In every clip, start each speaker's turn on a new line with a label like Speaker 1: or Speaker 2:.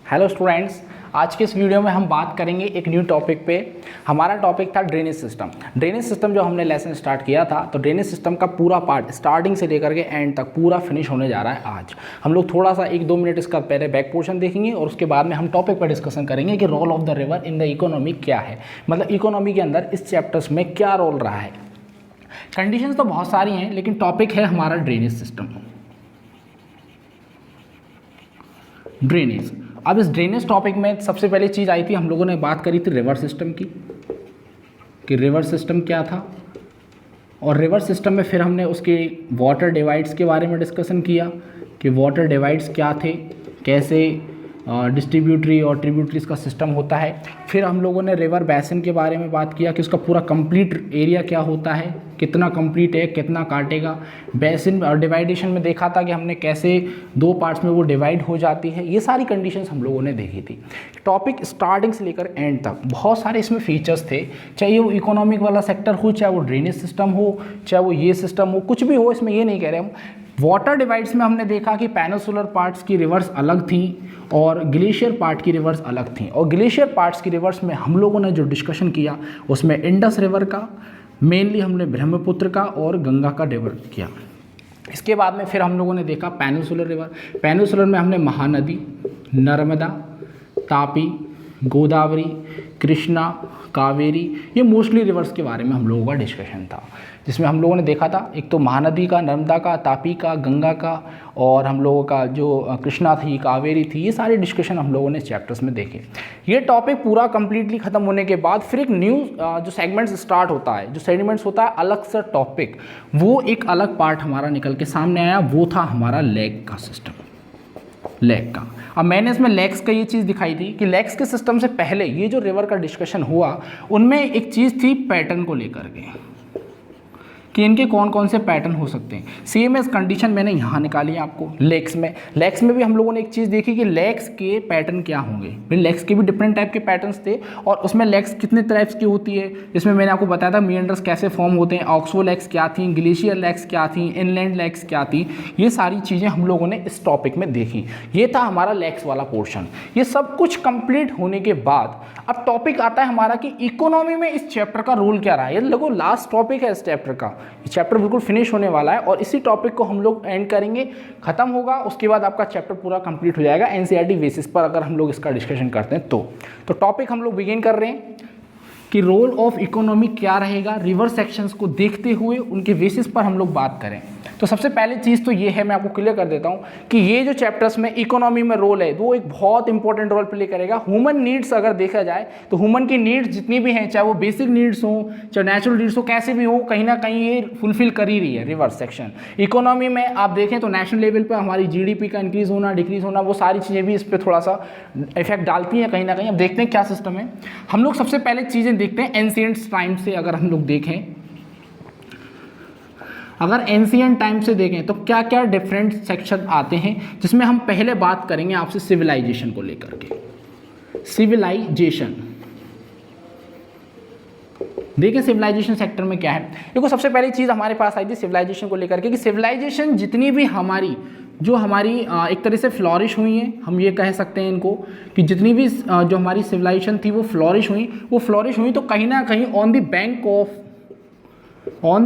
Speaker 1: Hello students, आज के इस वीडियो में हम बात करेंगे एक न्यू टॉपिक पे। हमारा टॉपिक था ड्रेनेज सिस्टम। ड्रेनेज सिस्टम जो हमने लेसन स्टार्ट किया था, तो ड्रेनेज सिस्टम का पूरा पार्ट स्टार्टिंग से लेकर के एंड तक पूरा फिनिश होने जा रहा है। आज हम लोग थोड़ा सा 1-2 मिनट इसका पहले बैक पोर्शन देखेंगे और उसके बाद में हम टॉपिक पर डिस्कशन करेंगे कि role of the river in the economy क्या है, मतलब इकोनॉमी के अंदर इस चैप्टर्स में क्या रोल रहा है। कंडीशंस तो बहुत सारी हैं, लेकिन टॉपिक है हमारा ड्रेनेज सिस्टम। ड्रेनेज, अब इस ड्रेनेज टॉपिक में सबसे पहले चीज़ आई थी, हम लोगों ने बात करी थी रिवर सिस्टम की, कि रिवर सिस्टम क्या था। और रिवर सिस्टम में फिर हमने उसके वाटर डिवाइड्स के बारे में डिस्कशन किया कि वाटर डिवाइड्स क्या थे, कैसे डिस्ट्रीब्यूटरी और ट्रिब्यूटरीज का सिस्टम होता है। फिर हम लोगों ने रिवर बेसिन के बारे में बात किया कि उसका पूरा कंप्लीट एरिया क्या होता है, कितना कंप्लीट है, कितना काटेगा। बेसिन और डिवाइडेशन में देखा था कि हमने कैसे 2 पार्ट्स में वो डिवाइड हो जाती है। ये सारी कंडीशंस हम लोगों ने देखी थी। टॉपिक स्टार्टिंग से लेकर एंड तक बहुत सारे इसमें फीचर्स थे, चाहे वो इकोनॉमिक वाला सेक्टर हो, चाहे वो ड्रेनेज सिस्टम हो, चाहे वो ये सिस्टम हो, कुछ भी हो, इसमें ये नहीं कह रहे हम। वाटर डिवाइड्स में हमने देखा कि पेनिनसुलर पार्ट्स की रिवर्स अलग थी और ग्लेशियर पार्ट की रिवर्स अलग थी। और ग्लेशियर पार्ट्स की रिवर्स में हम लोगों ने जो डिस्कशन किया उसमें इंडस रिवर का, मेनली हमने ब्रह्मपुत्र का और गंगा का डेवलप किया। इसके बाद में फिर हम लोगों ने देखा पेनिनसुलर रिवर। पेनिनसुलर में हमने महानदी, नर्मदा, तापी, गोदावरी, कृष्णा, कावेरी, ये मोस्टली रिवर्स के बारे में हम लोगों का डिस्कशन था, जिसमें हम लोगों ने देखा था एक तो महानदी का, नर्मदा का, तापी का, गंगा का, और हम लोगों का जो कृष्णा थी, कावेरी थी, ये सारे डिस्कशन हम लोगों ने चैप्टर्स में देखे। ये टॉपिक पूरा कंप्लीटली खत्म होने के बाद फिर एक न्यू जो सेगमेंट्स स्टार्ट होता है, जो सेगमेंट्स होता है अलग सा टॉपिक, वो एक अलग पार्ट हमारा निकल के सामने आया। वो था हमारा लेक का सिस्टम, लेक का। अब मैंने इसमें लेक्स का ये चीज़ दिखाई थी कि लेक्स के सिस्टम से पहले ये जो रिवर का डिस्कशन हुआ, उनमें एक चीज़ थी पैटर्न को लेकर के, कि इनके कौन कौन से पैटर्न हो सकते हैं। सेम एज कंडीशन मैंने यहाँ निकाली है आपको लेक्स में। लेक्स में भी हम लोगों ने एक चीज़ देखी कि लेक्स के पैटर्न क्या होंगे। फिर लेक्स के भी डिफरेंट टाइप के पैटर्न्स थे, और उसमें लेक्स कितने टाइप्स की होती है, इसमें मैंने आपको बताया था मिएंडर्स कैसे फॉर्म होते हैं, ऑक्सबो लेक्स क्या थी, ग्लेशियर लेक्स क्या थी, इनलैंड लेक्स क्या थी। ये सारी चीज़ें हम लोगों ने इस टॉपिक में देखी। ये था हमारा लेक्स वाला पोर्शन। ये सब कुछ कंप्लीट होने के बाद अब टॉपिक आता है हमारा कि इकोनॉमी में इस चैप्टर का रोल क्या रहा है। ये देखो लास्ट टॉपिक है इस चैप्टर का। ये चैप्टर बिल्कुल फिनिश होने वाला है और इसी टॉपिक को हम लोग एंड करेंगे, खत्म होगा, उसके बाद आपका चैप्टर पूरा कंप्लीट हो जाएगा एनसीईआरटी बेसिस पर, अगर हम लोग इसका डिस्कशन करते हैं तो टॉपिक हम लोग बिगिन कर रहे हैं कि रोल ऑफ इकोनॉमी क्या रहेगा। रिवर सेक्शंस को देखते हुए उनके बेसिस पर हम लोग बात करें। तो सबसे पहले चीज़ तो ये है, मैं आपको क्लियर कर देता हूँ कि ये जो चैप्टर्स में इकोनॉमी में रोल है, वो एक बहुत इंपॉर्टेंट रोल प्ले करेगा। ह्यूमन नीड्स अगर देखा जाए तो ह्यूमन की नीड्स जितनी भी हैं, चाहे वो बेसिक नीड्स हो, चाहे नेचुरल नीड्स हो, कैसे भी हो, कहीं ना कहीं ये फुलफिल कर ही रही है रिवर सेक्शन। इकोनॉमी में आप देखें तो नेशनल लेवल पर हमारी GDP का इंक्रीज़ होना, डिक्रीज़ होना, वो सारी चीज़ें भी इस पर थोड़ा सा इफेक्ट डालती हैं कहीं ना कहीं। अब देखते हैं क्या सिस्टम है। हम लोग सबसे पहले चीज़ें देखते हैं एंशिएंट टाइम से। अगर हम लोग देखें, अगर एंशिएंट टाइम से देखें तो क्या क्या डिफरेंट सेक्शन आते हैं, जिसमें हम पहले बात करेंगे आपसे सिविलाइजेशन को लेकर के। सिविलाइजेशन देखिए सिविलाइजेशन सेक्टर में क्या है। देखो सबसे पहली चीज़ हमारे पास आई थी सिविलाइजेशन को लेकर के कि सिविलाइजेशन जितनी भी हमारी एक तरह से फ्लॉरिश हुई हैं, हम ये कह सकते हैं इनको कि जितनी भी जो हमारी सिविलाइजेशन थी वो फ्लॉरिश हुई तो कहीं ना कहीं on the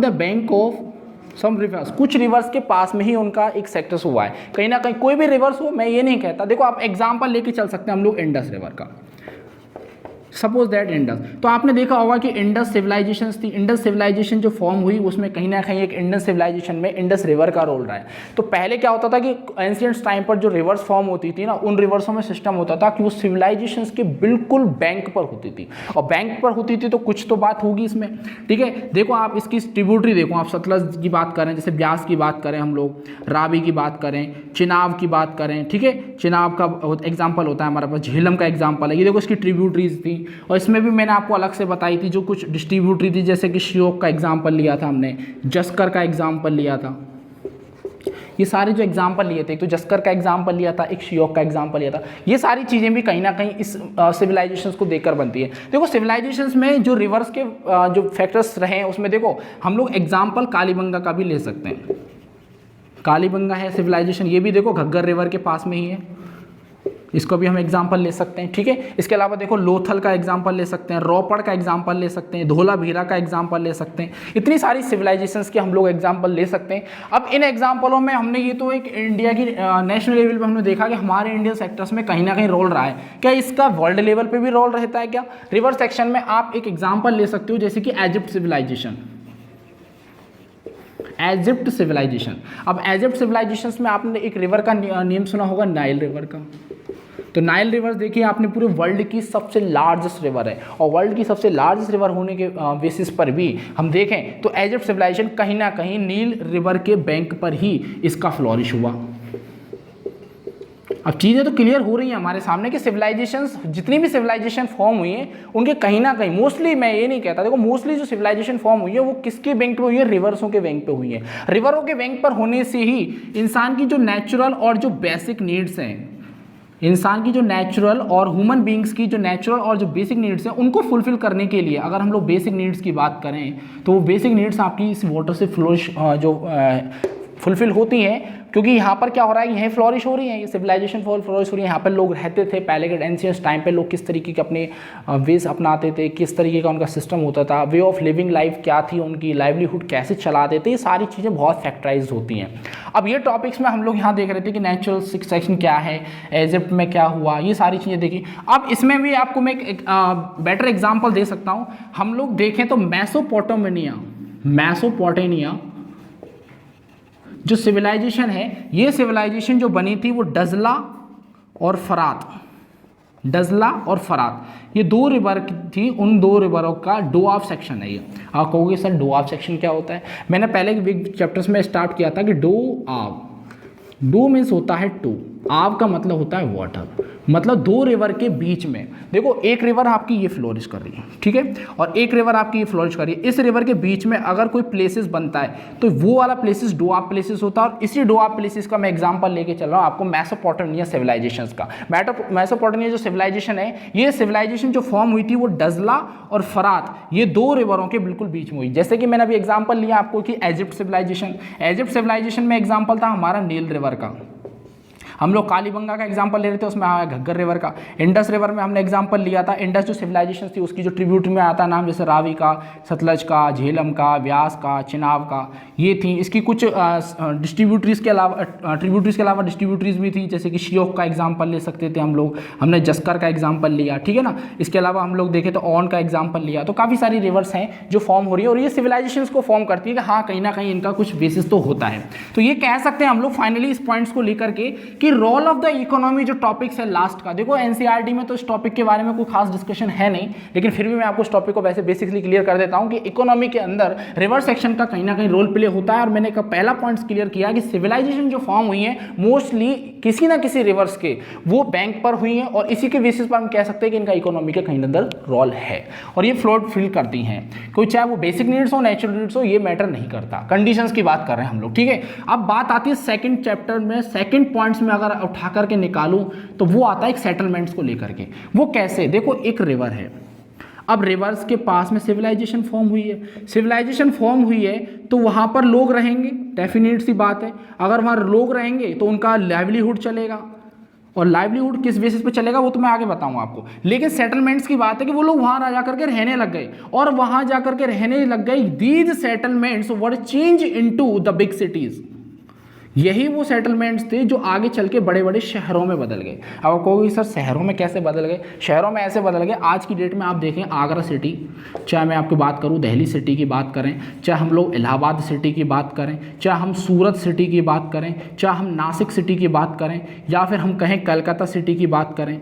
Speaker 1: bank of some rivers, कुछ रिवर्स के पास में ही उनका एक सेक्टर्स हुआ है। कहीं ना कहीं कोई भी रिवर्स हो, मैं ये नहीं कहता। देखो आप एग्जांपल लेके चल सकते हैं हम लोग इंडस रिवर का, सपोज दैट इंडस। तो आपने देखा होगा कि इंडस सिविलाइजेशन थी। इंडस सिविलाइजेशन जो फॉर्म हुई उसमें कहीं ना कहीं एक इंडस सिविलाइजेशन में इंडस रिवर का रोल रहा है। तो पहले क्या होता था कि एंशिएंट टाइम पर जो रिवर्स फॉर्म होती थी ना, उन रिवर्सों में सिस्टम होता था कि वो सिविलाइजेशन के बिल्कुल बैंक पर होती थी, और बैंक पर होती थी तो कुछ तो बात होगी इसमें, ठीक है। देखो आप इसकी ट्रिब्यूटरी देखो, आप सतलज की बात करें, जैसे ब्यास की बात करें, हम लोग रावी की बात करें, चिनाब की बात करें, ठीक है। चिनाब का एग्जाम्पल होता है हमारे पास, झेलम का एग्जाम्पल है। ये देखो इसकी ट्रिब्यूटरीज थी, और इसमें भी मैंने आपको अलग से बताई थी जो कुछ डिस्ट्रीब्यूटरी थी, जैसे कि श्योक का एग्जाम्पल लिया था हमने, जस्कर का एग्जाम्पल लिया था। ये सारे जो एग्जाम्पल लिए थे, एक तो जस्कर का एग्जाम्पल लिया था, एक श्योक का एग्जाम्पल लिया था। ये सारी चीज़ें भी कहीं ना कहीं इस सिविलाइजेशंस को देखकर बनती है। देखो सिविलाइजेशंस में जो रिवर्स के जो फैक्टर्स रहे हैं उसमें देखो हम लोग एग्जाम्पल कालीबंगा का भी ले सकते हैं। कालीबंगा है सिविलाइजेशन, ये भी देखो घग्गर रिवर के पास में ही है। इसको भी हम एग्जाम्पल ले सकते हैं, ठीक है। इसके अलावा देखो लोथल का एग्जाम्पल ले सकते हैं, रोपड़ का एग्जाम्पल ले सकते हैं, धोलावीरा का एग्जाम्पल ले सकते हैं। इतनी सारी सिविलाइजेशंस के हम लोग एग्जाम्पल ले सकते हैं। अब इन एग्जाम्पलों में हमने ये तो एक इंडिया की नेशनल लेवल पे हमने देखा कि हमारे इंडियन सेक्टर्स में कहीं ना कहीं रोल रहा है, क्या इसका वर्ल्ड लेवल पे भी रोल रहता है क्या? रिवर सेक्शन में आप एक एग्जाम्पल ले सकते हो जैसे कि इजिप्ट सिविलाइजेशन, इजिप्ट सिविलाइजेशन। अब इजिप्ट सिविलाइजेशन में आपने एक रिवर का नेम सुना होगा, नाइल रिवर का। तो नाइल रिवर देखिए आपने पूरे वर्ल्ड की सबसे लार्जेस्ट रिवर है, और वर्ल्ड की सबसे लार्जेस्ट रिवर होने के बेसिस पर भी हम देखें तो इजिप्ट सिविलाइजेशन कहीं ना कहीं नील रिवर के बैंक पर ही इसका फ्लोरिश हुआ। अब चीज़ें तो क्लियर हो रही हैं हमारे सामने कि सिविलाइजेशंस, जितनी भी सिविलाइजेशन फॉर्म हुई हैं उनके कहीं ना कहीं, मोस्टली मैं ये नहीं कहता, देखो मोस्टली जो सिविलाइजेशन फॉर्म हुई है वो किसके बैंक पे हुई है? रिवर्सों के बैंक पे हुई है। रिवरों के बैंक पर होने से ही इंसान की जो नेचुरल और जो बेसिक नीड्स हैं, इंसान की जो नेचुरल और ह्यूमन बींग्स की जो नेचुरल और जो बेसिक नीड्स हैं उनको फुलफिल करने के लिए, अगर हम लोग बेसिक नीड्स की बात करें तो वो बेसिक नीड्स आपकी इस वाटर से फ्लोरिश जो फुलफिल होती हैं, क्योंकि यहाँ पर क्या हो रहा है, यहीं फ्लोरिश हो रही है, ये सिविलाइजेशन फ्लोरिश हो रही है। यहाँ पर लोग रहते थे पहले के एंशियंट टाइम पे, लोग किस तरीके के अपने वेज अपनाते थे, किस तरीके का उनका सिस्टम होता था, वे ऑफ लिविंग लाइफ क्या थी उनकी, लाइवलीहुड कैसे चलाते थे, ये सारी चीज़ें बहुत फैक्टराइज होती हैं। अब ये टॉपिक्स में हम लोग यहाँ देख रहे थे कि नेचुरल सेक्शन क्या है, इजिप्ट में क्या हुआ, ये सारी चीज़ें देखी। अब इसमें भी आपको मैं एक बेटर एग्जाम्पल दे सकता हूँ। हम लोग देखें तो मेसोपोटामिया जो सिविलाइजेशन है, ये सिविलाइजेशन जो बनी थी वो डजला और फरात, ये दो रिवर थी। उन दो रिवरों का डोआब सेक्शन है ये। आप कहोगे सर डोआब सेक्शन क्या होता है? मैंने पहले के चैप्टर्स में स्टार्ट किया था कि डो मीन्स होता है टू, आब का मतलब होता है वाटर, मतलब दो रिवर के बीच में। देखो एक रिवर आपकी ये फ्लोरिश कर रही है, ठीक है, और एक रिवर आपकी ये फ्लोरिश कर रही है। इस रिवर के बीच में अगर कोई प्लेसेस बनता है तो वो वाला प्लेसेस डोआब प्लेसेस होता है। और इसी डोआब प्लेसेस का मैं एग्जांपल लेके चल रहा हूँ आपको मेसोपोटामिया सिविलाइजेशंस का। मेसोपोटामिया जो सिविलाइजेशन है, ये सिविलाइजेशन जो फॉर्म हुई थी वो डजला और फरात, ये दो रिवरों के बिल्कुल बीच में हुई। जैसे कि मैंने अभी एग्जाम्पल लिया आपको कि इजिप्ट सिविलाइजेशन में एग्जाम्पल था हमारा नील रिवर का। हम लोग कालीबंगा का एग्जांपल ले रहे थे, उसमें आया घग्गर रिवर का। इंडस रिवर में हमने एग्जांपल लिया था, इंडस जो सिविलाइजेशन थी उसकी जो ट्रिब्यूटरी में आता नाम, जैसे रावी का, सतलज का, झेलम का, व्यास का, चिनाब का, ये थी। इसकी कुछ ट्रिब्यूटरीज के अलावा डिस्ट्रीब्यूटरीज भी थी, जैसे कि श्योक का एग्जाम्पल ले सकते थे हम लोग, हमने जस्कर का एग्जाम्पल लिया, ठीक है ना। इसके अलावा हम लोग देखें तो ऑन का एग्जाम्पल लिया। तो काफ़ी सारी रिवर्स हैं जो फॉर्म हो रही है और ये सिविलाइजेशन को फॉर्म करती है कि हाँ कहीं ना कहीं इनका कुछ बेसिस तो होता है। तो ये कह सकते हैं हम लोग फाइनली इस पॉइंट्स को लेकर के कि रोल ऑफ द इकोनॉमी जो टॉपिक्स है लास्ट का, देखो एनसीईआरटी में तो इस टॉपिक के बारे में कोई खास डिस्कशन है नहीं, लेकिन फिर भी मैं आपको इस टॉपिक को वैसे बेसिकली क्लियर कर देता हूं कि इकोनॉमी के अंदर रिवर सेक्शन का कहीं ना कहीं रोल प्ले होता है। और मैंने पहला पॉइंट्स क्लियर किया कि सिविलाइजेशन जो फॉर्म हुई है मोस्टली किसी ना किसी रिवर्स के वो बैंक पर हुई है, और इसी के बेसिस पर हम कह सकते हैं कि इनका इकोनॉमी के कहीं अंदर रोल है और ये फ्लोट फिल करती हैं। कोई चाहे वो बेसिक नीड्स हो, नेचुरल नीड्स हो, ये मैटर नहीं करता, कंडीशंस की बात कर रहे हैं हम लोग, ठीक है। अब बात आती है सेकंड चैप्टर में, सेकंड पॉइंट्स में अगर उठा करके निकालूं तो वो आता है एक सेटलमेंट्स को लेकर के। वो कैसे? देखो एक रिवर है, अब रिवर्स के पास में सिविलाइजेशन फॉर्म हुई है तो वहां पर लोग रहेंगे, डेफिनेट सी बात है। अगर वहां लोग रहेंगे तो उनका लाइवलीहुड चलेगा, और लाइवलीहुड किस बेसिस पे चलेगा वो तो मैं आगे बताऊंगा आपको। लेकिन सेटलमेंट्स की बात है कि वो लोग वहां जाकर के रहने लग गए, और वहां जाकर के रहने लग गए। These settlements were change into the big cities. यही वो सेटलमेंट्स थे जो आगे चल के बड़े बड़े शहरों में बदल गए। अब आप कहोगे सर शहरों में कैसे बदल गए? शहरों में ऐसे बदल गए, आज की डेट में आप देखें आगरा सिटी, चाहे मैं आपकी बात करूं दिल्ली सिटी की बात करें, चाहे हम लोग इलाहाबाद सिटी की बात करें, चाहे हम सूरत सिटी की बात करें, चाहे हम नासिक सिटी की बात करें, या फिर हम कहें कलकत्ता सिटी की बात करें,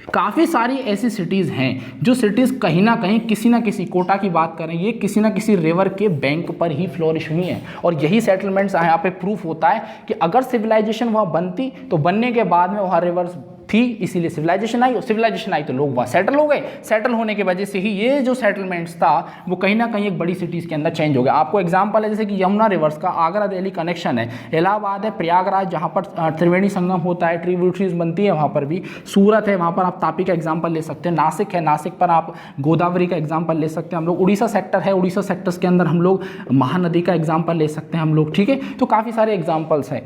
Speaker 1: काफ़ी सारी ऐसी सिटीज़ हैं जो सिटीज़ कहीं ना कहीं किसी ना किसी, कोटा की बात करें, ये किसी ना किसी रिवर के बैंक पर ही फ्लोरिश हुई हैं। और यही सेटलमेंट्स यहाँ पे प्रूफ होता है कि अगर सिविलाइजेशन वहाँ बनती तो बनने के बाद में वहाँ रिवर्स थी, इसीलिए सिविलाइजेशन आई, और सिविलाइजेशन आई तो लोग वहाँ सेटल हो गए। सेटल होने की वजह से ही ये जो सेटलमेंट्स था वो कहीं ना कहीं एक बड़ी सिटीज़ के अंदर चेंज हो गया। आपको एग्जांपल है जैसे कि यमुना रिवर्स का आगरा दिल्ली कनेक्शन है, इलाहाबाद है, प्रयागराज जहाँ पर त्रिवेणी संगम होता है, ट्रिब्यूटरीज बनती है वहाँ पर भी, सूरत है वहाँ पर आप तापी का एग्जाम्पल ले सकते हैं, नासिक है, नासिक पर आप गोदावरी का एग्जाम्पल ले सकते हैं हम लोग, उड़ीसा सेक्टर है, उड़ीसा सेक्टर्स के अंदर हम लोग महानदी का एग्जाम्पल ले सकते हैं हम लोग, ठीक है। तो काफ़ी सारे एग्जाम्पल्स हैं।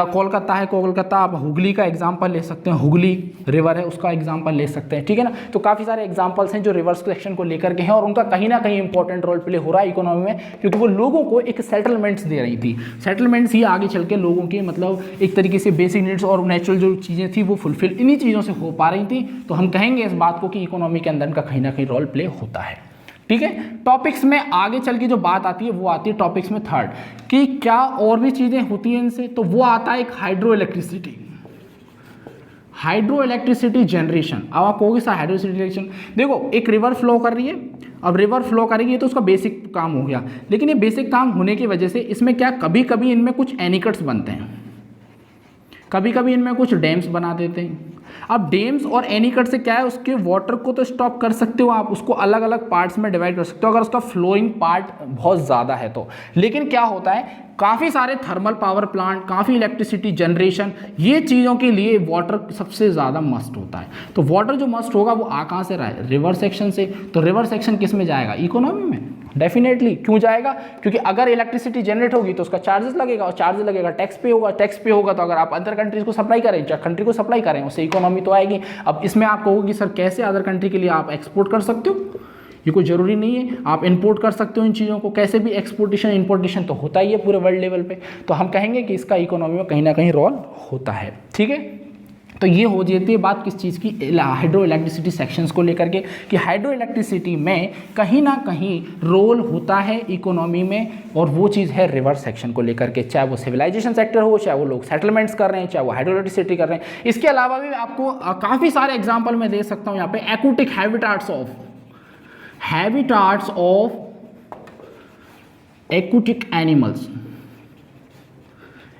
Speaker 1: कोलकाता है, कोलकाता आप हुगली का एग्जाम्पल ले सकते हैं, हुगली रिवर है उसका एग्जाम्पल ले सकते हैं, ठीक है ना। तो काफ़ी सारे एग्जाम्पल्स हैं जो रिवर्स सेक्शन को लेकर के हैं, और उनका कहीं ना कहीं इंपॉर्टेंट रोल प्ले हो रहा है इकोनॉमी में, क्योंकि वो लोगों को एक सेटलमेंट्स दे रही थी। सेटलमेंट्स ही आगे चल के लोगों के मतलब एक तरीके से बेसिक नीड्स और नेचुरल जो चीज़ें थी वो फुलफिल इन्हीं चीज़ों से हो पा रही थी। तो हम कहेंगे इस बात को कि इकोनॉमी के अंदर इनका कहीं ना कहीं रोल प्ले होता है, ठीक है। टॉपिक्स में आगे चल के जो बात आती है वो आती है टॉपिक्स में थर्ड, कि क्या और भी चीज़ें होती हैं इनसे, तो वो आता है एक hydro electricity, hydro electricity generation. अब आप कहोगे सर हाइड्रो जनरेशन, देखो एक रिवर फ्लो कर रही है, अब रिवर फ्लो करेगी तो उसका बेसिक काम हो गया, लेकिन ये बेसिक काम होने की वजह से इसमें क्या कभी कभी इनमें कुछ एनिकट्स बनते हैं, कभी कभी इनमें कुछ डैम्स बना देते हैं। अब डैम्स और एनीकट से क्या है, उसके वाटर को तो स्टॉप कर सकते हो आप, उसको अलग अलग पार्ट्स में डिवाइड कर सकते हो अगर उसका फ्लोइंग पार्ट बहुत ज़्यादा है तो। लेकिन क्या होता है, काफ़ी सारे थर्मल पावर प्लांट, काफ़ी इलेक्ट्रिसिटी जनरेशन, ये चीज़ों के लिए वाटर सबसे ज़्यादा मस्ट होता है। तो वाटर जो मस्ट होगा वो कहाँ से रहा है, रिवर सेक्शन से। तो रिवर सेक्शन किस में जाएगा, इकोनॉमी में डेफिनेटली। क्यों जाएगा, क्योंकि अगर इलेक्ट्रिसिटी जनरेट होगी तो उसका चार्जेस लगेगा, और चार्जेस लगेगा टैक्स पे होगा, टैक्स पे होगा तो अगर आप अदर कंट्रीज को सप्लाई करें, कंट्री को सप्लाई करें, उससे इकोनॉमी तो आएगी। अब इसमें आप कहोगे सर कैसे अदर कंट्री के लिए आप एक्सपोर्ट कर सकते हो, ये कोई ज़रूरी नहीं है, आप इंपोर्ट कर सकते हो इन चीज़ों को, कैसे भी एक्सपोर्टेशन इंपोर्टेशन तो होता ही है पूरे वर्ल्ड लेवल पे। तो हम कहेंगे कि इसका इकोनॉमी में कहीं ना कहीं रोल होता है, ठीक है। तो ये हो जाती है बात किस चीज़ की, हाइड्रो इलेक्ट्रिसिटी सेक्शंस को लेकर के, कि हाइड्रो इलेक्ट्रिसिटी में कहीं ना कहीं रोल होता है इकोनॉमी में, और वो चीज़ है रिवर सेक्शन को लेकर के, चाहे वो सिविलाइजेशन सेक्टर हो, चाहे वो लोग सेटलमेंट्स कर रहे हैं, चाहे वो हाइड्रो इलेक्ट्रिसिटी कर रहे हैं। इसके अलावा भी आपको काफ़ी सारे एग्जाम्पल मैं दे सकता हूँ यहाँ पे, aquatic habitats of aquatic animals.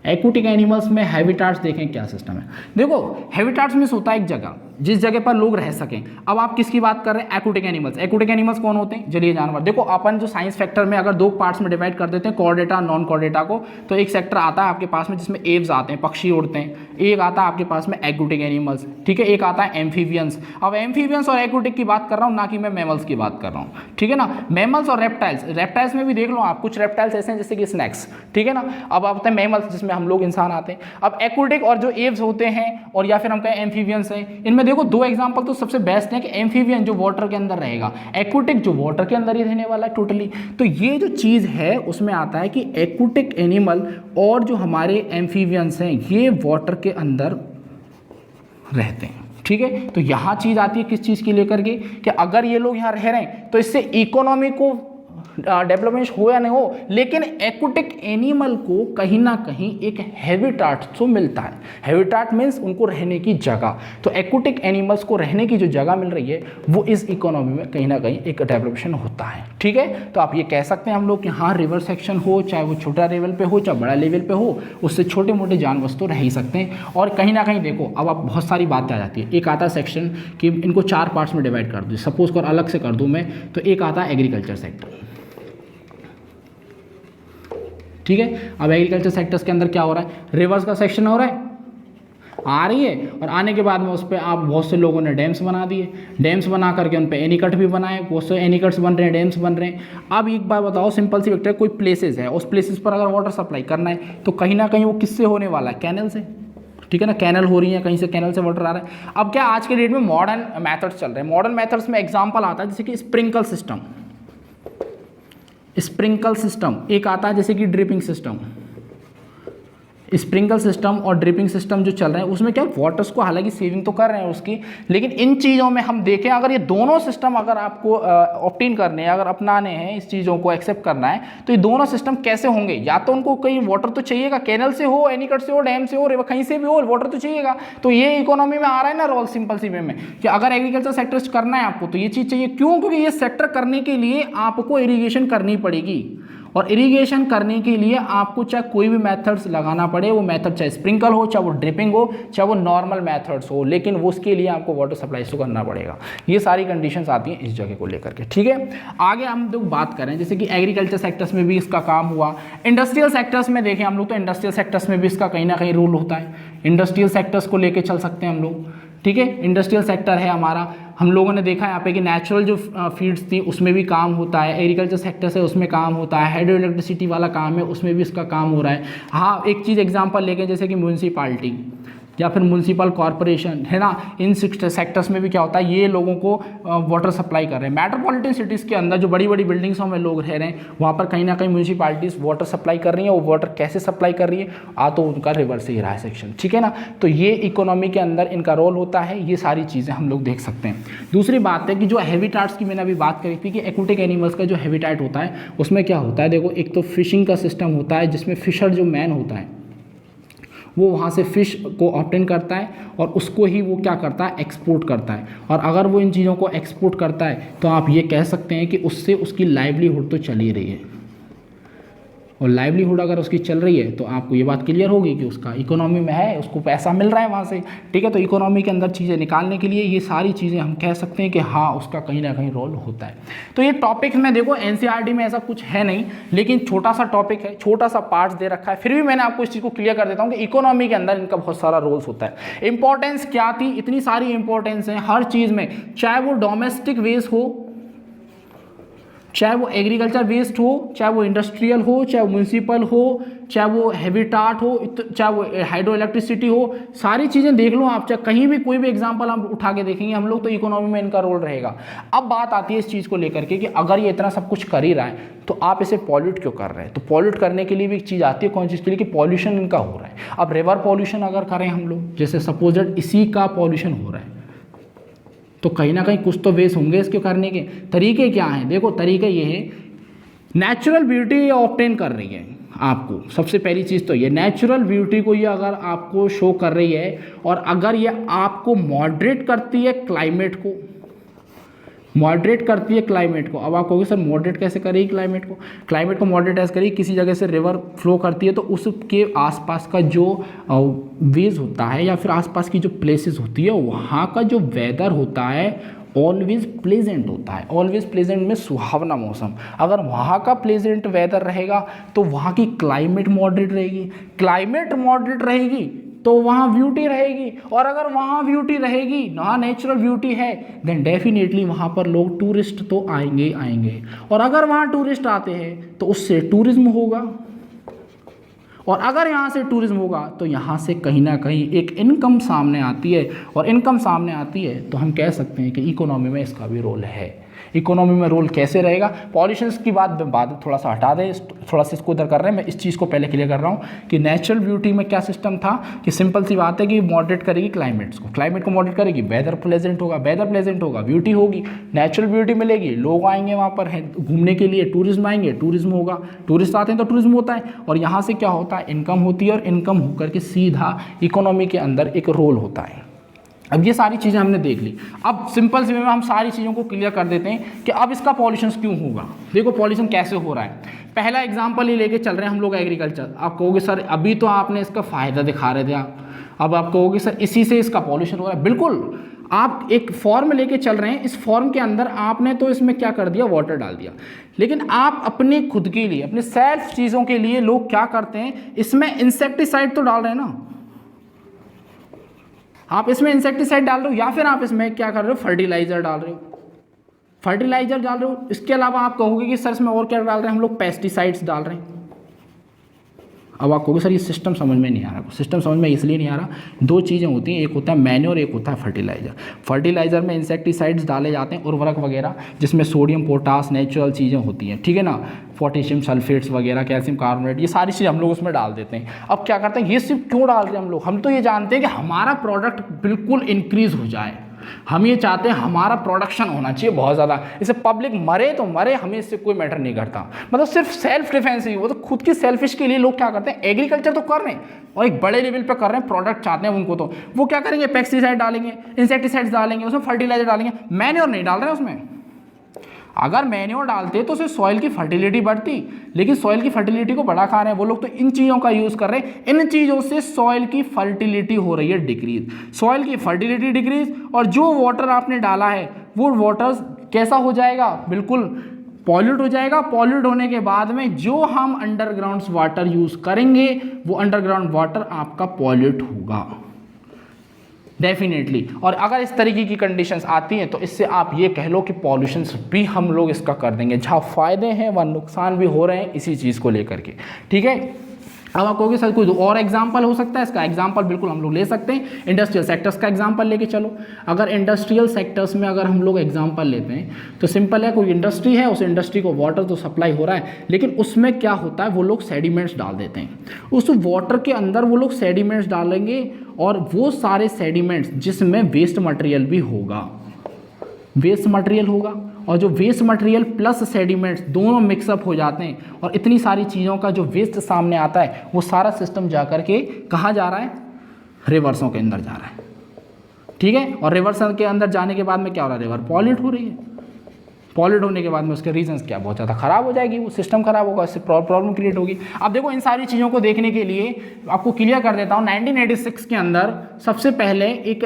Speaker 1: Aquatic animals में हैबिटाट्स देखें क्या सिस्टम है। देखो हैबिटाट्स मीन्स होता है एक जगह जिस जगह पर लोग रह सकें। अब आप किसकी बात कर रहे हैं, एक्वाटिक एनिमल्स। एक्वाटिक एनिमल्स कौन होते हैं, जलीय जानवर। देखो अपन जो साइंस फैक्टर में अगर दो पार्ट्स में डिवाइड कर देते हैं, कॉर्डेटा नॉन कॉर्डेटा को, तो एक सेक्टर आता है आपके पास में जिसमें एव्स आते हैं, पक्षी उड़ते हैं, एक आता है आपके पास में एक्वाटिक एनिमल्स, ठीक है, एक आता है एम्फीबियंस। अब एम्फीबियंस और एक्वाटिक की बात कर रहा हूँ, ना कि मैं मैमल्स की बात कर रहा हूँ, ठीक है ना। मैमल्स और रेप्टाइल्स, रेप्टाइल्स में भी देख लो आप, कुछ रेप्टाइल्स ऐसे हैं जैसे कि स्नैक्स, ठीक है ना। अब आते हैं मैमल्स जिसमें हम लोग इंसान आते हैं। अब एक्वाटिक और जो एव्स होते हैं, और या फिर हम कहें एम्फीबियंस हैं, इनमें देखो दो एग्जांपल तो सबसे बेस्ट है कि एम्फीबियन जो वाटर के अंदर रहेगा, एक्वाटिक जो वाटर के अंदर ही रहने वाला है टोटली। तो ये जो चीज़ है उसमें आता है कि एक्वाटिक एनिमल और जो हमारे एम्फीबियंस हैं ये वाटर के अंदर रहते हैं, ठीक है। तो यहाँ चीज़ आती है किस चीज़ की लेकर के, कि अगर ये लोग यहाँ रह रहे हैं तो इससे इकोनॉमी को डेवलपमेंट हो या नहीं हो, लेकिन एक्वाटिक एनिमल को कहीं ना कहीं एक हैबिटाट तो मिलता है। हैबिटाट मीन्स उनको रहने की जगह। तो एक्वाटिक एनिमल्स को रहने की जो जगह मिल रही है वो इस इकोनॉमी में कहीं ना कहीं एक डेवलपमेंट होता है, ठीक है। तो आप ये कह सकते हैं हम लोग कि हाँ रिवर सेक्शन हो, चाहे वो छोटा लेवल पे हो चाहे बड़ा लेवल पे हो, उससे छोटे मोटे जानवर तो रह ही सकते हैं। और कहीं ना कहीं देखो अब आप बहुत सारी बातें आ जाती है। एक आता सेक्शन कि इनको 4 पार्ट्स में डिवाइड कर दूँ, सपोज कर अलग से कर दूँ मैं, तो एक आता है एग्रीकल्चर सेक्टर, ठीक है। अब एग्रीकल्चर सेक्टर्स के अंदर क्या हो रहा है, रिवर्स का सेक्शन हो रहा है, आ रही है, और आने के बाद में उस पर आप बहुत से लोगों ने डैम्स बना दिए, डैम्स बना करके उन पे एनीकट भी बनाए, बहुत से एनीकट्स बन रहे हैं, डैम्स बन रहे हैं। अब एक बार बताओ सिंपल सी वेक्टर, कोई प्लेसेस है, उस प्लेसेस पर अगर वाटर सप्लाई करना है तो कहीं ना कहीं वो किससे होने वाला है, कैनल से, ठीक है ना। कैनल हो रही है, कहीं से कैनल से वाटर आ रहा है। अब क्या आज के डेट में मॉडर्न मेथड्स चल रहे हैं, मॉडर्न मेथड्स में एग्जाम्पल आता है जैसे कि स्प्रिंकल सिस्टम, स्प्रिंकल सिस्टम एक आता है जैसे कि ड्रिपिंग सिस्टम। स्प्रिंकल सिस्टम और ड्रिपिंग सिस्टम जो चल रहे हैं उसमें क्या वाटर्स को हालांकि सेविंग तो कर रहे हैं उसकी, लेकिन इन चीज़ों में हम देखें अगर ये दोनों सिस्टम अगर आपको ऑप्टेन करने हैं, अगर अपनाने हैं, इस चीज़ों को एक्सेप्ट करना है, तो ये दोनों सिस्टम कैसे होंगे, या तो उनको कहीं वाटर तो चाहिएगा, कैनल से हो, एनीकट से हो, डैम से हो, कहीं से भी हो, वाटर तो चाहिएगा। तो ये इकोनॉमी में आ रहा है ना रोल, सिंपल सी वे में, कि अगर एग्रीकल्चर सेक्टर करना है आपको तो ये चीज़ चाहिए। क्यों, क्योंकि ये सेक्टर करने के लिए आपको इरीगेशन करनी पड़ेगी, और इरिगेशन करने के लिए आपको चाहे कोई भी मेथड्स लगाना पड़े, वो मेथड चाहे स्प्रिंकल हो, चाहे वो ड्रिपिंग हो, चाहे वो नॉर्मल मेथड्स हो, लेकिन वो उसके लिए आपको वाटर सप्लाई तो करना पड़ेगा। ये सारी कंडीशंस आती हैं इस जगह को लेकर के, ठीक है। आगे हम लोग बात करें जैसे कि एग्रीकल्चर सेक्टर्स में भी इसका काम हुआ, इंडस्ट्रियल सेक्टर्स में देखें हम लोग तो इंडस्ट्रियल सेक्टर्स में भी इसका कहीं ना कहीं रोल होता है। इंडस्ट्रियल सेक्टर्स को लेके चल सकते हैं हम लोग, ठीक है। इंडस्ट्रियल सेक्टर है हमारा, हम लोगों ने देखा यहाँ पे कि नेचुरल जो फीड्स थी उसमें भी काम होता है, एग्रीकल्चर सेक्टर से उसमें काम होता है, हाइड्रो इलेक्ट्रिसिटी वाला काम है उसमें भी इसका काम हो रहा है। हाँ, एक चीज़ एग्जांपल लेके जैसे कि म्यूनसिपालिटी या फिर म्यूनसिपल कॉरपोरेशन है ना, इन सेक्टर्स में भी क्या होता है, ये लोगों को वाटर सप्लाई कर रहे हैं। मेट्रोपॉलिटन सिटीज़ के अंदर जो बड़ी बड़ी बिल्डिंग्सों में लोग रह रहे हैं, वहाँ पर कहीं ना कहीं म्यूनसिपालिटीज़ वाटर सप्लाई कर रही हैं। वो वाटर कैसे सप्लाई कर रही है, तो उनका रिवर से ही रहा है सेक्शन, ठीक है ना। तो ये इकोनॉमी के अंदर इनका रोल होता है, ये सारी चीज़ें हम लोग देख सकते हैं। दूसरी बात है कि जो हैबिटाट्स की मैंने अभी बात करी थी कि एक्वेटिक एनिमल्स का जो हैबिटाट होता है उसमें क्या होता है, देखो एक तो फिशिंग का सिस्टम होता है जिसमें फिशर जो मैन होता है वो वहाँ से फ़िश को ऑब्टेन करता है और उसको ही वो क्या करता है, एक्सपोर्ट करता है। और अगर वो इन चीज़ों को एक्सपोर्ट करता है तो आप ये कह सकते हैं कि उससे उसकी लाइवलीहुड तो चल ही रही है। और लाइवलीहुड अगर उसकी चल रही है तो आपको ये बात क्लियर होगी कि उसका इकोनॉमी में है, उसको पैसा मिल रहा है वहाँ से, ठीक है। तो इकोनॉमी के अंदर चीज़ें निकालने के लिए ये सारी चीज़ें हम कह सकते हैं कि हाँ, उसका कहीं ना कहीं रोल होता है। तो ये टॉपिक में देखो एनसीईआरटी में ऐसा कुछ है नहीं, लेकिन छोटा सा टॉपिक है, छोटा सा पार्ट्स दे रखा है, फिर भी मैंने आपको इस चीज़ को क्लियर कर देता हूँ कि इकोनॉमी के अंदर इनका बहुत सारा रोल्स होता है। इंपॉर्टेंस क्या थी, इतनी सारी इंपॉर्टेंस है हर चीज़ में, चाहे वो डोमेस्टिक वेस्ट हो, चाहे वो एग्रीकल्चर वेस्ट हो, चाहे वो इंडस्ट्रियल हो, चाहे वो म्यूनसिपल हो, चाहे वो हैबिटाट हो, चाहे वो हाइड्रो इलेक्ट्रिसिटी हो, सारी चीज़ें देख लो आप। चाहे कहीं भी कोई भी एग्जांपल हम उठा के देखेंगे हम लोग तो इकोनॉमी में इनका रोल रहेगा। अब बात आती है इस चीज़ को लेकर के कि अगर ये इतना सब कुछ कर ही रहा है तो आप इसे पॉल्यूट क्यों कर रहे हैं। तो पॉल्यूट करने के लिए भी एक चीज़ आती है, कौन चीज़ के लिए, कि पॉल्यूशन इनका हो रहा है। अब रिवर पॉल्यूशन अगर करें हम लोग, जैसे सपोजड इसी का पॉल्यूशन हो रहा है, तो कहीं ना कहीं कुछ तो वेस होंगे इसके करने के। तरीके क्या हैं, देखो तरीके ये है, नेचुरल ब्यूटी ऑब्टेन कर रही है आपको, सबसे पहली चीज़ तो ये नेचुरल ब्यूटी को ये अगर आपको शो कर रही है और अगर ये आपको मॉडरेट करती है क्लाइमेट को, मॉडरेट करती है क्लाइमेट को। अब आप कहोगे सर मॉडरेट कैसे करेगी क्लाइमेट को, क्लाइमेट को मॉडरेट ऐसे करेगी, किसी जगह से रिवर फ्लो करती है तो उसके आसपास का जो वेज होता है या फिर आसपास की जो प्लेसेस होती है वहाँ का जो वेदर होता है ऑलवेज प्लेजेंट होता है। ऑलवेज प्लेजेंट में सुहावना मौसम, अगर वहाँ का प्लेजेंट वेदर रहेगा तो वहाँ की क्लाइमेट मॉडरेट रहेगी, क्लाइमेट मॉडरेट रहेगी तो वहाँ ब्यूटी रहेगी, और अगर वहाँ ब्यूटी रहेगी, वहाँ नेचुरल ब्यूटी है, देन डेफिनेटली वहाँ पर लोग टूरिस्ट तो आएंगे ही आएंगे। और अगर वहाँ टूरिस्ट आते हैं तो उससे टूरिज्म होगा, और अगर यहाँ से टूरिज्म होगा तो यहाँ से कहीं ना कहीं एक इनकम सामने आती है, और इनकम सामने आती है तो हम कह सकते हैं कि इकोनॉमी में इसका भी रोल है। इकोनॉमी में रोल कैसे रहेगा, पॉल्यूशंस की बात बाद थोड़ा सा हटा दें, थोड़ा सा इसको उधर कर रहे हैं, मैं इस चीज़ को पहले क्लियर कर रहा हूँ कि नेचुरल ब्यूटी में क्या सिस्टम था कि सिंपल सी बात है कि मॉडरेट करेगी क्लाइमेट्स को, क्लाइमेट को मॉडरेट करेगी, वेदर प्लेजेंट होगा, वेदर प्लेजेंट होगा, ब्यूटी होगी, नेचुरल ब्यूटी मिलेगी, लोग आएंगे वहाँ पर है घूमने के लिए, टूरिज्म आएंगे, टूरिज्म होगा, टूरिस्ट आते हैं तो टूरिज्म होता है, और यहाँ से क्या होता है, इनकम होती है, और इनकम होकर के सीधा इकोनॉमी के अंदर एक रोल होता है। अब ये सारी चीज़ें हमने देख ली, अब सिंपल सी वे में हम सारी चीज़ों को क्लियर कर देते हैं कि अब इसका पॉल्यूशन क्यों होगा। देखो पॉल्यूशन कैसे हो रहा है, पहला एग्जांपल ही लेके चल रहे हैं हम लोग एग्रीकल्चर। आप कहोगे सर अभी तो आपने इसका फ़ायदा दिखा रहे थे अब आप कहोगे सर इसी से इसका पॉल्यूशन हो रहा है। बिल्कुल, आप एक फॉर्म लेके चल रहे हैं, इस फॉर्म के अंदर आपने तो इसमें क्या कर दिया, वाटर डाल दिया, लेकिन आप अपने खुद के लिए, अपने सेल्फ चीज़ों के लिए लोग क्या करते हैं, इसमें इंसेक्टिसाइड तो डाल रहे हैं ना, आप इसमें इंसेक्टिसाइड डाल रहे हो, या फिर आप इसमें क्या कर रहे हो, फर्टिलाइजर डाल रहे हो, फर्टिलाइजर डाल रहे हो। इसके अलावा आप कहोगे कि सर इसमें और क्या डाल रहे हैं, हम लोग पेस्टिसाइड्स डाल रहे हैं। अब आप कहोगे सर ये सिस्टम समझ में नहीं आ रहा। सिस्टम समझ में इसलिए नहीं आ रहा, दो चीज़ें होती हैं, एक होता है मैन्योर, एक होता है फर्टिलाइजर। फर्टिलाइजर में इंसेक्टिसाइड्स डाले जाते हैं, उर्वरक वगैरह, जिसमें सोडियम पोटास नेचुरल चीज़ें होती हैं, ठीक है ना, पोटेशियम सल्फेट्स वगैरह, कैल्शियम कार्बोनेट, ये सारी चीज़ हम लोग उसमें डाल देते हैं। अब क्या करते हैं, ये सिर्फ क्यों डाल रहे हैं हम लोग, हम तो ये जानते हैं कि हमारा प्रोडक्ट बिल्कुल इंक्रीज़ हो जाए, हम ये चाहते हैं हमारा प्रोडक्शन होना चाहिए बहुत ज़्यादा, इससे पब्लिक मरे तो मरे, हमें इससे कोई मैटर नहीं करता, मतलब सिर्फ सेल्फ डिफेंस ही, वो तो खुद की सेल्फिश के लिए लोग क्या करते हैं, एग्रीकल्चर तो कर रहे हैं और एक बड़े लेवल पे कर रहे हैं, प्रोडक्ट चाहते हैं उनको, तो वो क्या करेंगे, पेस्टिसाइड डालेंगे, इंसेक्टिसाइड्स डालेंगे, उसमें फर्टिलाइजर डालेंगे, मैन्योर नहीं डाल रहे हैं उसमें। अगर मैन्योर डालते तो उससे सॉइल की फर्टिलिटी बढ़ती, लेकिन सॉइल की फर्टिलिटी को बढ़ा खा रहे हैं वो लोग, तो इन चीज़ों का यूज़ कर रहे हैं। इन चीज़ों से सॉइल की फर्टिलिटी हो रही है डिक्रीज, सॉइल की फर्टिलिटी डिक्रीज, और जो वाटर आपने डाला है वो वाटर कैसा हो जाएगा, बिल्कुल पॉल्यूट हो जाएगा। पॉल्यूट होने के बाद में जो हम अंडरग्राउंड वाटर यूज़ करेंगे वो अंडरग्राउंड वाटर आपका पॉल्यूट होगा डेफिनेटली। और अगर इस तरीके की कंडीशंस आती हैं तो इससे आप ये कह लो कि पॉल्यूशंस भी हम लोग इसका कर देंगे, जहाँ फ़ायदे हैं वहाँ नुकसान भी हो रहे हैं इसी चीज़ को लेकर के, ठीक है। अब आप कहोगे सर कोई और एग्जाम्पल हो सकता है इसका? एग्जाम्पल बिल्कुल हम लोग ले सकते हैं, इंडस्ट्रियल सेक्टर्स का एग्जाम्पल लेके चलो। अगर इंडस्ट्रियल सेक्टर्स में अगर हम लोग एग्जाम्पल लेते हैं तो सिंपल है, कोई इंडस्ट्री है, उस इंडस्ट्री को वाटर तो सप्लाई हो रहा है, लेकिन उसमें क्या होता है वो लोग सेडिमेंट्स डाल देते हैं, उस वाटर के अंदर वो लोग सेडिमेंट्स डालेंगे, और वो सारे सेडिमेंट्स जिसमें वेस्ट मटेरियल भी होगा, वेस्ट मटेरियल होगा, और जो वेस्ट मटेरियल प्लस सेडिमेंट्स दोनों मिक्सअप हो जाते हैं, और इतनी सारी चीज़ों का जो वेस्ट सामने आता है वो सारा सिस्टम जा कर के कहाँ जा रहा है, रिवर्सों के अंदर जा रहा है, ठीक है। और रिवर्स के अंदर जाने के बाद में क्या हो रहा है, रिवर पॉल्यूट हो रही है। पॉल्यूट होने के बाद में उसके रीजंस क्या, बहुत ज़्यादा खराब हो जाएगी, वो सिस्टम खराब होगा, इससे प्रॉब्लम क्रिएट होगी। अब देखो इन सारी चीज़ों को देखने के लिए आपको क्लियर कर देता हूँ, 1986 के अंदर सबसे पहले एक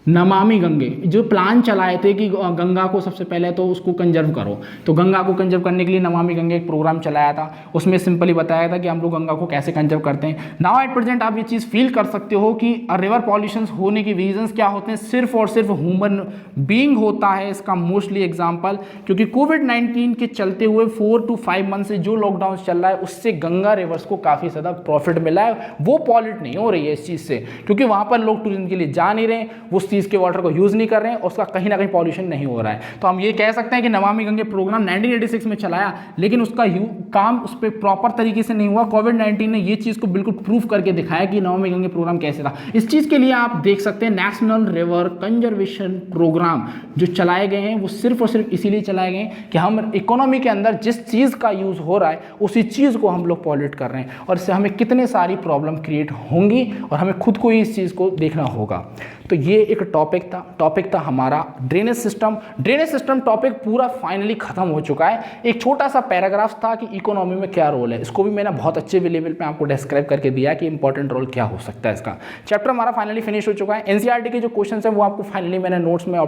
Speaker 1: नमामि गंगे जो प्लान चलाए थे कि गंगा को सबसे पहले तो उसको कंजर्व करो, तो गंगा को कंजर्व करने के लिए नमामि गंगे एक प्रोग्राम चलाया था, उसमें सिंपली बताया था कि हम लोग गंगा को कैसे कंजर्व करते हैं। नाउ एट प्रेजेंट आप ये चीज़ फील कर सकते हो कि रिवर पॉल्यूशन होने के रीजंस क्या होते हैं, सिर्फ और सिर्फ ह्यूमन बीइंग होता है इसका मोस्टली एग्जाम्पल, क्योंकि कोविड-19 के चलते हुए 4 to 5 मंथ से जो लॉकडाउन चल रहा है उससे गंगा रिवर्स को काफ़ी ज़्यादा प्रॉफिट मिला है, वो पॉल्यूट नहीं हो रही है इस चीज़ से, क्योंकि वहाँ पर लोग टूरिज्म के लिए जा नहीं रहे, वो चीज़ के वाटर को यूज़ नहीं कर रहे हैं, और उसका कहीं ना कहीं पॉल्यूशन नहीं हो रहा है। तो हम ये कह सकते हैं कि नमामि गंगे प्रोग्राम 1986 में चलाया, लेकिन उसका काम उस पर प्रॉपर तरीके से नहीं हुआ। कोविड-19 ने ये चीज़ को बिल्कुल प्रूफ करके दिखाया कि नमामि गंगे प्रोग्राम कैसे था। इस चीज़ के लिए आप देख सकते हैं नेशनल रिवर कंजर्वेशन प्रोग्राम जो चलाए गए हैं वो सिर्फ और सिर्फ इसीलिए चलाए गए हैं कि हम इकोनॉमी के अंदर जिस चीज़ का यूज़ हो रहा है उसी चीज़ को हम लोग पॉल्यूट कर रहे हैं, और इससे हमें कितने सारी प्रॉब्लम क्रिएट होंगी, और हमें खुद को ही इस चीज़ को देखना होगा। तो ये एक टॉपिक था हमारा ड्रेनेज सिस्टम टॉपिक पूरा फाइनली खत्म हो चुका है। एक छोटा सा पैराग्राफ था कि इकोनॉमी में क्या रोल है, इसको भी मैंने बहुत अच्छे लेवल पे आपको डिस्क्राइब करके दिया कि इंपॉर्टेंट रोल क्या हो सकता है इसका। चैप्टर हमारा फाइनली फिनिश हो चुका है। एनसीईआरटी के जो क्वेश्चन है वो आपको फाइनली मैंने नोट्स में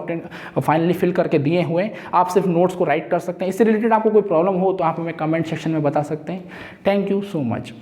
Speaker 1: फाइनली फिल करके दिए हुए हैं, आप सिर्फ नोट्स को राइट कर सकते हैं। इससे रिलेटेड आपको कोई प्रॉब्लम हो तो आप हमें कमेंट सेक्शन में बता सकते हैं। Thank you so much.